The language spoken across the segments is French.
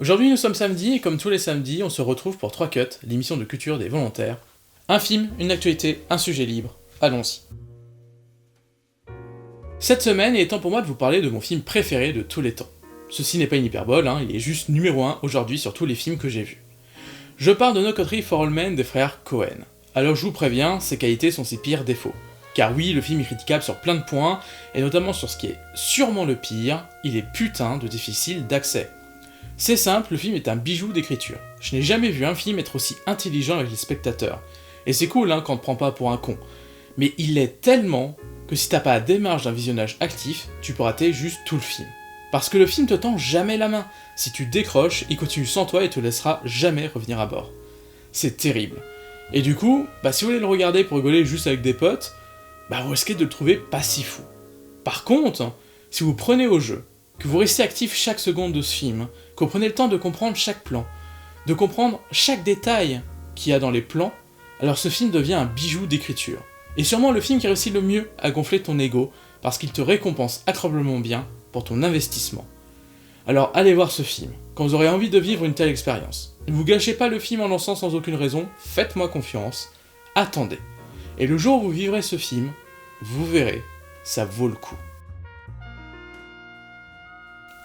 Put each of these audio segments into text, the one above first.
Aujourd'hui nous sommes samedi et comme tous les samedis, on se retrouve pour 3 cuts, l'émission de culture des volontaires. Un film, une actualité, un sujet libre, allons-y. Cette semaine, il est temps pour moi de vous parler de mon film préféré de tous les temps. Ceci n'est pas une hyperbole, il est juste numéro 1 aujourd'hui sur tous les films que j'ai vus. Je parle de No Country for Old Men des frères Coen. Alors je vous préviens, ses qualités sont ses pires défauts. Car oui, le film est critiquable sur plein de points, et notamment sur ce qui est sûrement le pire, il est putain de difficile d'accès. C'est simple, le film est un bijou d'écriture. Je n'ai jamais vu un film être aussi intelligent avec les spectateurs. Et c'est cool quand on te prend pas pour un con. Mais il l'est tellement que si t'as pas la démarche d'un visionnage actif, tu peux rater juste tout le film. Parce que le film te tend jamais la main. Si tu décroches, il continue sans toi et te laissera jamais revenir à bord. C'est terrible. Et du coup, si vous voulez le regarder pour rigoler juste avec des potes, vous risquez de le trouver pas si fou. Par contre, si vous prenez au jeu, que vous restez actif chaque seconde de ce film, que vous prenez le temps de comprendre chaque plan, de comprendre chaque détail qu'il y a dans les plans, alors ce film devient un bijou d'écriture. Et sûrement le film qui réussit le mieux à gonfler ton ego, parce qu'il te récompense incroyablement bien pour ton investissement. Alors allez voir ce film, quand vous aurez envie de vivre une telle expérience. Ne vous gâchez pas le film en lançant sans aucune raison, faites-moi confiance, attendez. Et le jour où vous vivrez ce film, vous verrez, ça vaut le coup.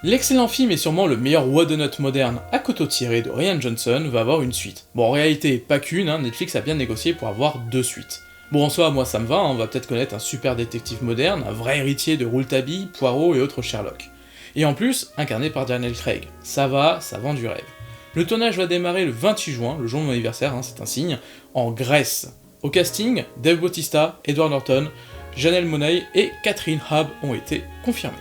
L'excellent film et sûrement le meilleur whodunit moderne à couteau tiré de Rian Johnson va avoir une suite. Bon, en réalité, pas qu'une, Netflix a bien négocié pour avoir 2 suites. Bon, en soi, moi ça me va, on va peut-être connaître un super détective moderne, un vrai héritier de Rouletabille, Poirot et autres Sherlock. Et en plus, incarné par Daniel Craig. Ça vend du rêve. Le tournage va démarrer le 28 juin, le jour de mon anniversaire, c'est un signe, en Grèce. Au casting, Dave Bautista, Edward Norton, Janelle Monáe et Catherine Hub ont été confirmés.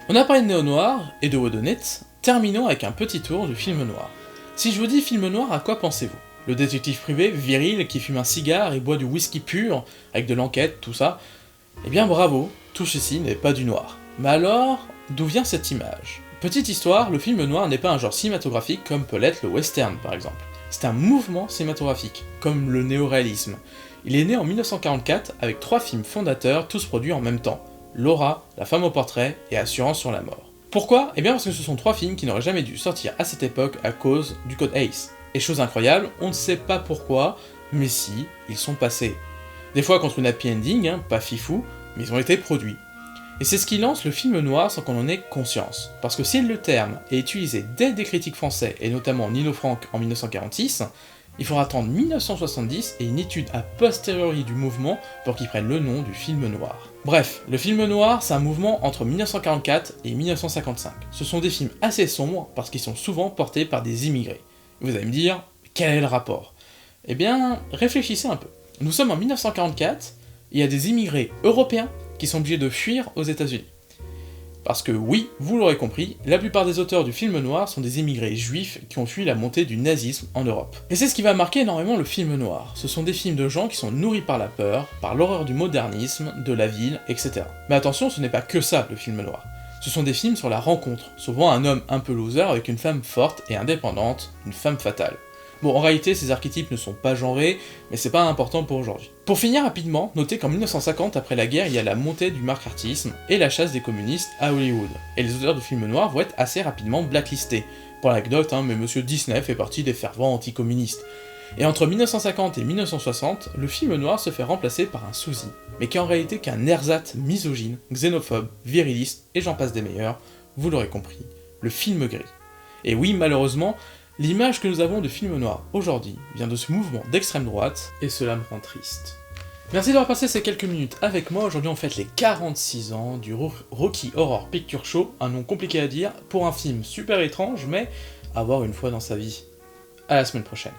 On a parlé de néo-noir et de whodunit, terminons avec un petit tour du film noir. Si je vous dis film noir, à quoi pensez-vous? Le détective privé, viril, qui fume un cigare et boit du whisky pur, avec de l'enquête, tout ça? Eh bien bravo, tout ceci n'est pas du noir. Mais alors, d'où vient cette image? Petite histoire, le film noir n'est pas un genre cinématographique comme peut l'être le western par exemple. C'est un mouvement cinématographique, comme le néoréalisme. Il est né en 1944 avec 3 films fondateurs, tous produits en même temps. Laura, La femme au portrait et Assurance sur la mort. Pourquoi? Eh bien parce que ce sont 3 films qui n'auraient jamais dû sortir à cette époque à cause du code ACE. Et chose incroyable, on ne sait pas pourquoi, mais si, ils sont passés. Des fois contre une happy ending, pas fifou, mais ils ont été produits. Et c'est ce qui lance le film noir sans qu'on en ait conscience. Parce que si le terme est utilisé dès des critiques français, et notamment Nino Frank en 1946, il faudra attendre 1970 et une étude a posteriori du mouvement pour qu'il prenne le nom du film noir. Bref, le film noir, c'est un mouvement entre 1944 et 1955. Ce sont des films assez sombres parce qu'ils sont souvent portés par des immigrés. Vous allez me dire, quel est le rapport? Eh bien, réfléchissez un peu. Nous sommes en 1944, et il y a des immigrés européens qui sont obligés de fuir aux États-Unis. Parce que oui, vous l'aurez compris, la plupart des auteurs du film noir sont des immigrés juifs qui ont fui la montée du nazisme en Europe. Et c'est ce qui va marquer énormément le film noir. Ce sont des films de gens qui sont nourris par la peur, par l'horreur du modernisme, de la ville, etc. Mais attention, ce n'est pas que ça, le film noir. Ce sont des films sur la rencontre, souvent un homme un peu loser avec une femme forte et indépendante, une femme fatale. Bon, en réalité, ces archétypes ne sont pas genrés, mais c'est pas important pour aujourd'hui. Pour finir rapidement, notez qu'en 1950, après la guerre, il y a la montée du macartisme et la chasse des communistes à Hollywood. Et les auteurs de films noirs vont être assez rapidement blacklistés. Pour l'anecdote, mais monsieur Disney fait partie des fervents anticommunistes. Et entre 1950 et 1960, le film noir se fait remplacer par un sous-i, mais qui est en réalité qu'un ersatz misogyne, xénophobe, viriliste, et j'en passe des meilleurs, vous l'aurez compris, le film gris. Et oui, malheureusement, l'image que nous avons de film noir aujourd'hui vient de ce mouvement d'extrême droite, et cela me rend triste. Merci d'avoir passé ces quelques minutes avec moi. Aujourd'hui on fête les 46 ans du Rocky Horror Picture Show, un nom compliqué à dire pour un film super étrange, mais à voir une fois dans sa vie. À la semaine prochaine.